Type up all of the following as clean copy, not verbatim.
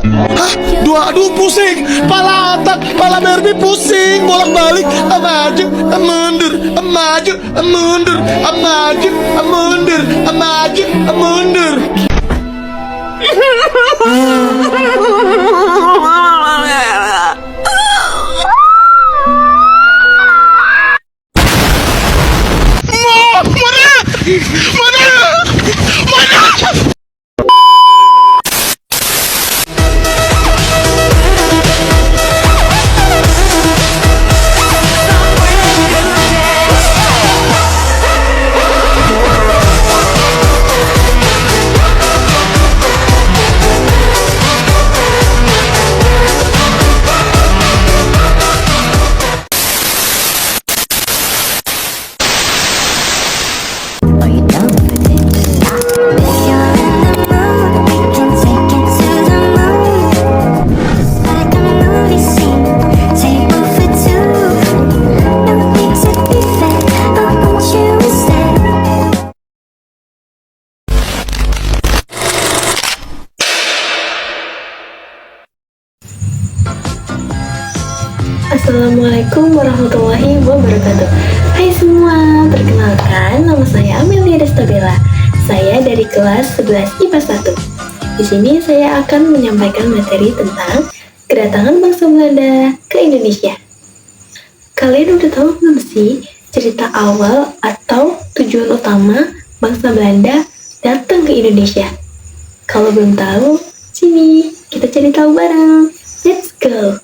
Hah? Aduh pusing, pala otak, pala Barbie pusing, bolak-balik, maju, mundur, maju, mundur, maju, mundur, maju, mundur. Assalamualaikum warahmatullahi wabarakatuh. Hai semua, perkenalkan nama saya Amelia Destabella. Saya dari kelas 11 IPA 1. Di sini saya akan menyampaikan materi tentang kedatangan bangsa Belanda ke Indonesia. Kalian udah tahu belum sih cerita awal atau tujuan utama bangsa Belanda datang ke Indonesia? Kalau belum tahu, sini kita cari tahu bareng. Let's go!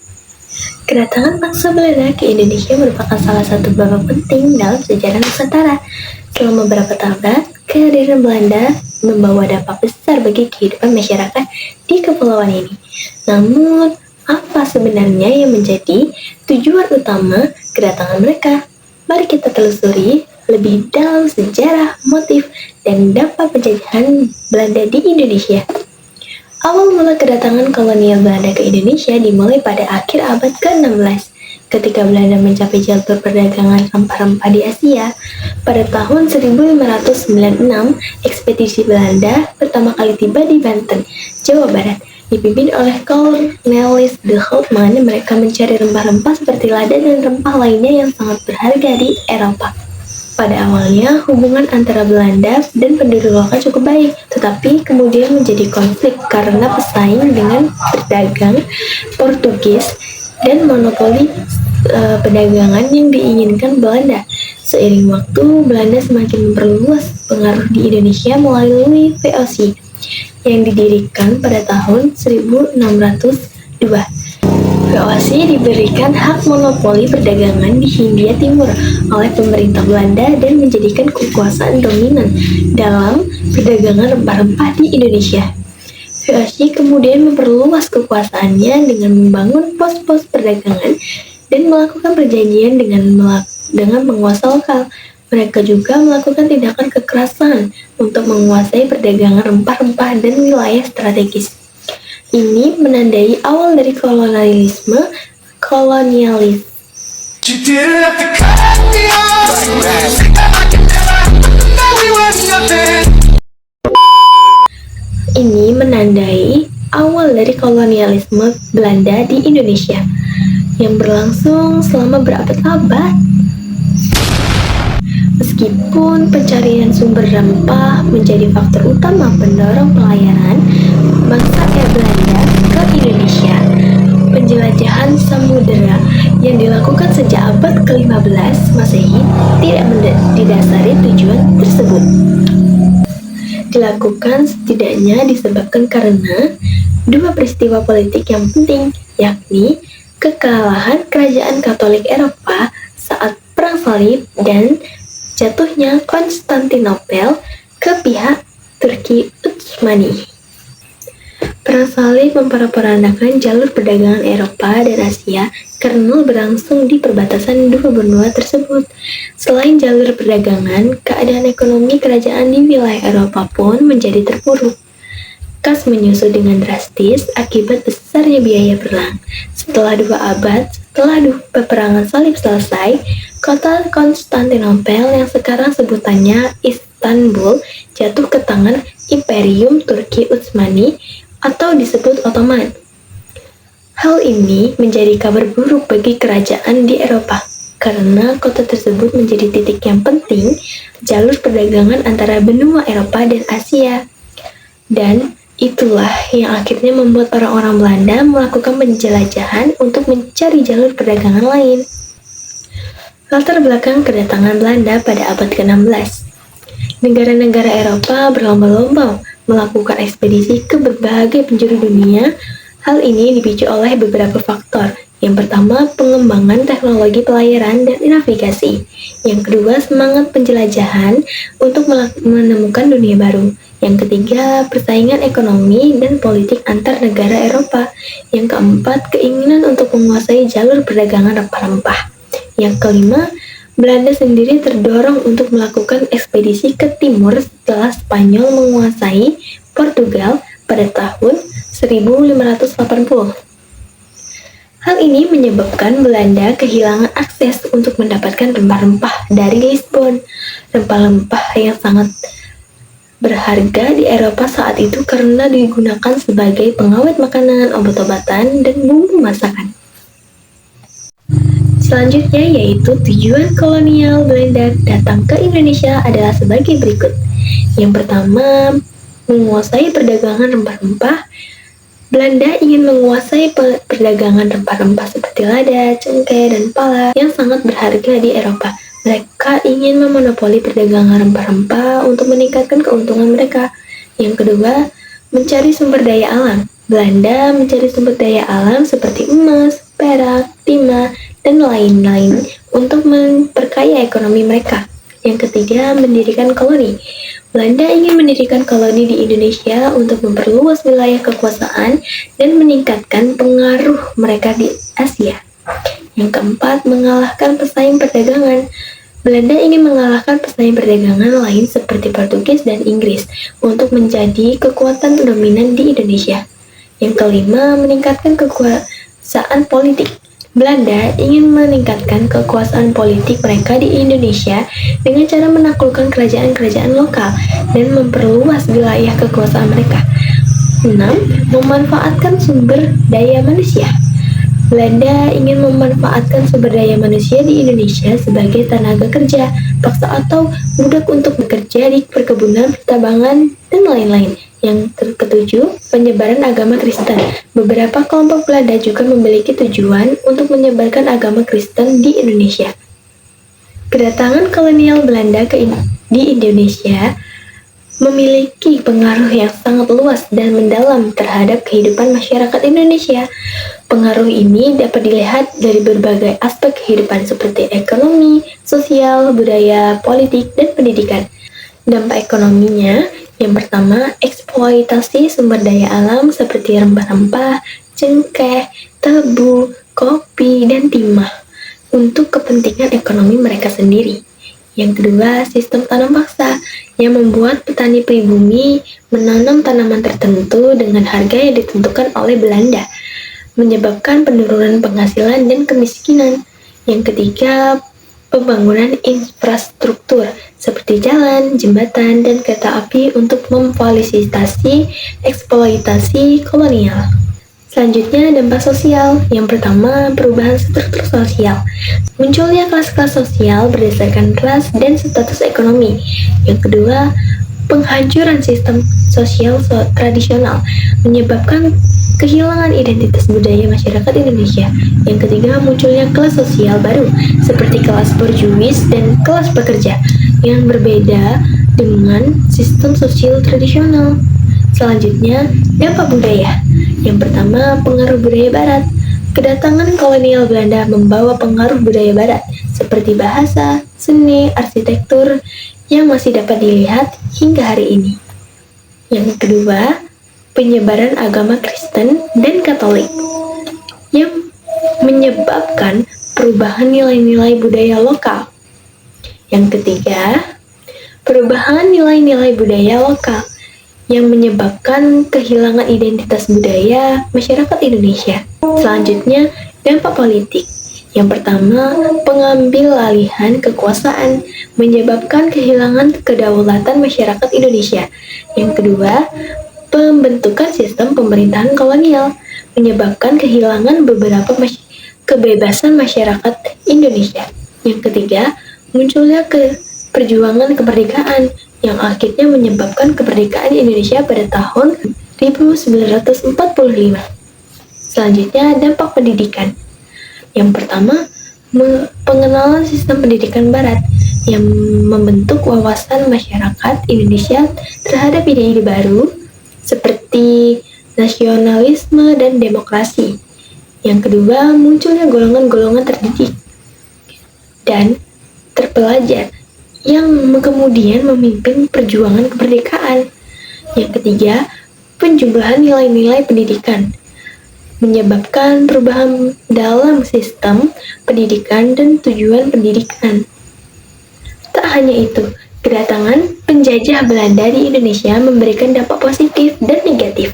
Kedatangan bangsa Belanda ke Indonesia merupakan salah satu babak penting dalam sejarah Nusantara. Selama beberapa abad, kehadiran Belanda membawa dampak besar bagi kehidupan masyarakat di kepulauan ini. Namun, apa sebenarnya yang menjadi tujuan utama kedatangan mereka? Mari kita telusuri lebih dalam sejarah, motif, dan dampak penjajahan Belanda di Indonesia. Awal mula kedatangan kolonial Belanda ke Indonesia dimulai pada akhir abad ke-16, ketika Belanda mencapai jalur perdagangan rempah-rempah di Asia. Pada tahun 1596, ekspedisi Belanda pertama kali tiba di Banten, Jawa Barat, dipimpin oleh Cornelis de Houtman. Mereka mencari rempah-rempah seperti lada dan rempah lainnya yang sangat berharga di Eropa. Pada awalnya, hubungan antara Belanda dan penduduk lokal cukup baik, tetapi kemudian menjadi konflik karena pesaing dengan pedagang Portugis dan monopoli perdagangan yang diinginkan Belanda. Seiring waktu, Belanda semakin memperluas pengaruh di Indonesia melalui VOC yang didirikan pada tahun 1602. VOC diberikan hak monopoli perdagangan di Hindia Timur oleh pemerintah Belanda dan menjadikan kekuasaan dominan dalam perdagangan rempah-rempah di Indonesia. VOC kemudian memperluas kekuasaannya dengan membangun pos-pos perdagangan dan melakukan perjanjian dengan penguasa lokal. Mereka juga melakukan tindakan kekerasan untuk menguasai perdagangan rempah-rempah dan wilayah strategis. Ini menandai awal dari kolonialisme. Ini menandai awal dari kolonialisme Belanda di Indonesia yang berlangsung selama berabad-abad. Meskipun pencarian sumber rempah menjadi faktor utama pendorong pelayaran bangsa Belanda ke Indonesia, penjelajahan samudera yang dilakukan sejak abad ke-15 Masehi tidak didasari tujuan tersebut. Dilakukan setidaknya disebabkan karena dua peristiwa politik yang penting, yakni kekalahan kerajaan Katolik Eropa saat Perang Salib dan jatuhnya Konstantinopel ke pihak Turki Utsmani. Perang Salib memporak-porandakan jalur perdagangan Eropa dan Asia karena berlangsung di perbatasan dua benua tersebut. Selain jalur perdagangan, keadaan ekonomi kerajaan di wilayah Eropa pun menjadi terpuruk. Kas menyusut dengan drastis akibat besarnya biaya perang. Setelah 2 abad setelah peperangan salib selesai, kota Konstantinopel yang sekarang sebutannya Istanbul jatuh ke tangan Imperium Turki Utsmani atau disebut Ottoman. Hal ini menjadi kabar buruk bagi kerajaan di Eropa, karena kota tersebut menjadi titik yang penting jalur perdagangan antara benua Eropa dan Asia. Dan itulah yang akhirnya membuat orang-orang Belanda melakukan penjelajahan untuk mencari jalur perdagangan lain. Latar belakang kedatangan Belanda pada abad ke-16. Negara-negara Eropa berlomba-lomba melakukan ekspedisi ke berbagai penjuru dunia. Hal ini dipicu oleh beberapa faktor. Yang pertama, pengembangan teknologi pelayaran dan navigasi. Yang kedua, semangat penjelajahan untuk menemukan dunia baru. Yang ketiga, persaingan ekonomi dan politik antar negara Eropa. Yang keempat, keinginan untuk menguasai jalur perdagangan rempah-rempah. Yang kelima, Belanda sendiri terdorong untuk melakukan ekspedisi ke timur setelah Spanyol menguasai Portugal pada tahun 1580. Hal ini menyebabkan Belanda kehilangan akses untuk mendapatkan rempah-rempah dari Lisbon. Rempah-rempah yang sangat berharga di Eropa saat itu karena digunakan sebagai pengawet makanan, obat-obatan, dan bumbu masakan. Selanjutnya yaitu tujuan kolonial Belanda datang ke Indonesia adalah sebagai berikut. Yang pertama, menguasai perdagangan rempah-rempah. Belanda ingin menguasai perdagangan rempah-rempah seperti lada, cengkeh, dan pala yang sangat berharga di Eropa. Mereka ingin memonopoli perdagangan rempah-rempah untuk meningkatkan keuntungan mereka. Yang kedua, mencari sumber daya alam. Belanda mencari sumber daya alam seperti emas, perak, timah, dan lain-lain untuk memperkaya ekonomi mereka. Yang ketiga, mendirikan koloni. Belanda ingin mendirikan koloni di Indonesia untuk memperluas wilayah kekuasaan dan meningkatkan pengaruh mereka di Asia. Yang keempat, mengalahkan pesaing perdagangan. Belanda ingin mengalahkan pesaing perdagangan lain seperti Portugis dan Inggris untuk menjadi kekuatan dominan di Indonesia. Yang kelima, meningkatkan kekuasaan politik. Belanda ingin meningkatkan kekuasaan politik mereka di Indonesia dengan cara menaklukkan kerajaan-kerajaan lokal dan memperluas wilayah kekuasaan mereka. 6. Memanfaatkan sumber daya manusia. Belanda ingin memanfaatkan sumber daya manusia di Indonesia sebagai tenaga kerja paksa atau budak untuk bekerja di perkebunan, pertambangan, dan lain-lain. Yang ketujuh, penyebaran agama Kristen. Beberapa kelompok Belanda juga memiliki tujuan untuk menyebarkan agama Kristen di Indonesia. Kedatangan kolonial Belanda di Indonesia memiliki pengaruh yang sangat luas dan mendalam terhadap kehidupan masyarakat Indonesia. Pengaruh ini dapat dilihat dari berbagai aspek kehidupan seperti ekonomi, sosial, budaya, politik, dan pendidikan. Dampak ekonominya, yang pertama, eksploitasi sumber daya alam seperti rempah-rempah, cengkeh, tebu, kopi, dan timah untuk kepentingan ekonomi mereka sendiri. Yang kedua, sistem tanam paksa yang membuat petani pribumi menanam tanaman tertentu dengan harga yang ditentukan oleh Belanda, menyebabkan penurunan penghasilan dan kemiskinan. Yang ketiga, pembangunan infrastruktur seperti jalan, jembatan, dan kereta api untuk memfasilitasi eksploitasi kolonial. Selanjutnya, dampak sosial. Yang pertama, perubahan struktur sosial. Munculnya kelas-kelas sosial berdasarkan ras dan status ekonomi. Yang kedua, penghancuran sistem sosial tradisional menyebabkan kehilangan identitas budaya masyarakat Indonesia. Yang ketiga, munculnya kelas sosial baru seperti kelas borjuis dan kelas pekerja yang berbeda dengan sistem sosial tradisional. Selanjutnya, dampak budaya. Yang pertama, pengaruh budaya barat. Kedatangan kolonial Belanda membawa pengaruh budaya barat seperti bahasa, seni, arsitektur yang masih dapat dilihat hingga hari ini. Yang kedua, penyebaran agama Kristen dan Katolik yang menyebabkan perubahan nilai-nilai budaya lokal. Yang ketiga, perubahan nilai-nilai budaya lokal yang menyebabkan kehilangan identitas budaya masyarakat Indonesia. Selanjutnya, dampak politik. Yang pertama, pengambil alihan kekuasaan menyebabkan kehilangan kedaulatan masyarakat Indonesia. Yang kedua, pembentukan sistem pemerintahan kolonial menyebabkan kehilangan beberapa kebebasan masyarakat Indonesia. Yang ketiga, munculnya perjuangan kemerdekaan yang akhirnya menyebabkan kemerdekaan Indonesia pada tahun 1945. Selanjutnya, dampak pendidikan. Yang pertama, pengenalan sistem pendidikan Barat yang membentuk wawasan masyarakat Indonesia terhadap ide-ide baru seperti nasionalisme dan demokrasi. Yang kedua, munculnya golongan-golongan terdidik dan terpelajar yang kemudian memimpin perjuangan kemerdekaan. Yang ketiga, penjumlahan nilai-nilai pendidikan menyebabkan perubahan dalam sistem pendidikan dan tujuan pendidikan. Tak hanya itu, kedatangan penjajah Belanda di Indonesia memberikan dampak positif dan negatif.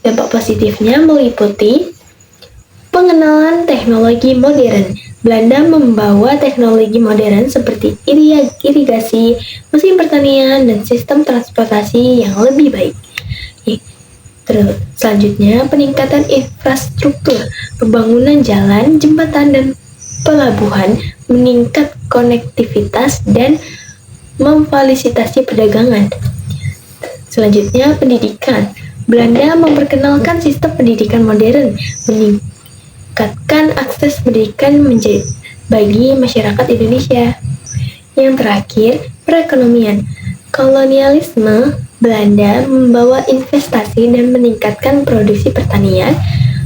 Dampak positifnya meliputi pengenalan teknologi modern. Belanda membawa teknologi modern seperti irigasi, mesin pertanian, dan sistem transportasi yang lebih baik. Selanjutnya, peningkatan infrastruktur, pembangunan jalan, jembatan, dan pelabuhan, meningkat konektivitas, dan memfasilitasi perdagangan. Selanjutnya, pendidikan. Belanda memperkenalkan sistem pendidikan modern, meningkatkan akses pendidikan bagi masyarakat Indonesia. Yang terakhir, perekonomian. Kolonialisme Belanda membawa investasi dan meningkatkan produksi pertanian,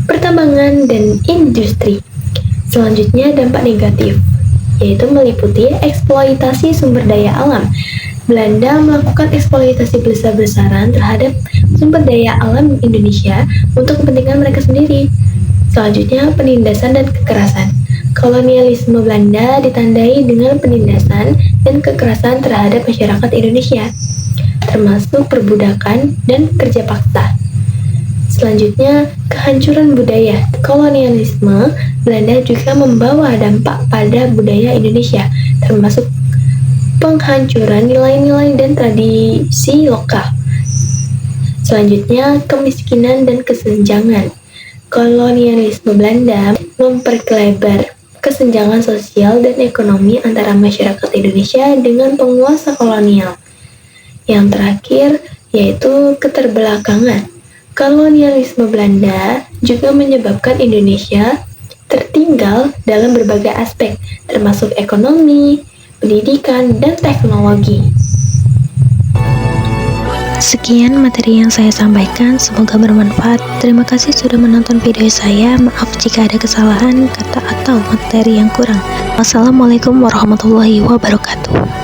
pertambangan, dan industri. Selanjutnya, dampak negatif, yaitu meliputi eksploitasi sumber daya alam. Belanda melakukan eksploitasi besar-besaran terhadap sumber daya alam Indonesia untuk kepentingan mereka sendiri. Selanjutnya, penindasan dan kekerasan. Kolonialisme Belanda ditandai dengan penindasan dan kekerasan terhadap masyarakat Indonesia, termasuk perbudakan dan kerja paksa. Selanjutnya, kehancuran budaya. Kolonialisme Belanda juga membawa dampak pada budaya Indonesia, termasuk penghancuran nilai-nilai dan tradisi lokal. Selanjutnya, kemiskinan dan kesenjangan. Kolonialisme Belanda memperlebar kesenjangan sosial dan ekonomi antara masyarakat Indonesia dengan penguasa kolonial. Yang terakhir, yaitu keterbelakangan. Kolonialisme Belanda juga menyebabkan Indonesia tertinggal dalam berbagai aspek, termasuk ekonomi, pendidikan, dan teknologi. Sekian materi yang saya sampaikan, semoga bermanfaat. Terima kasih sudah menonton video saya. Maaf jika ada kesalahan kata atau materi yang kurang. Wassalamualaikum warahmatullahi wabarakatuh.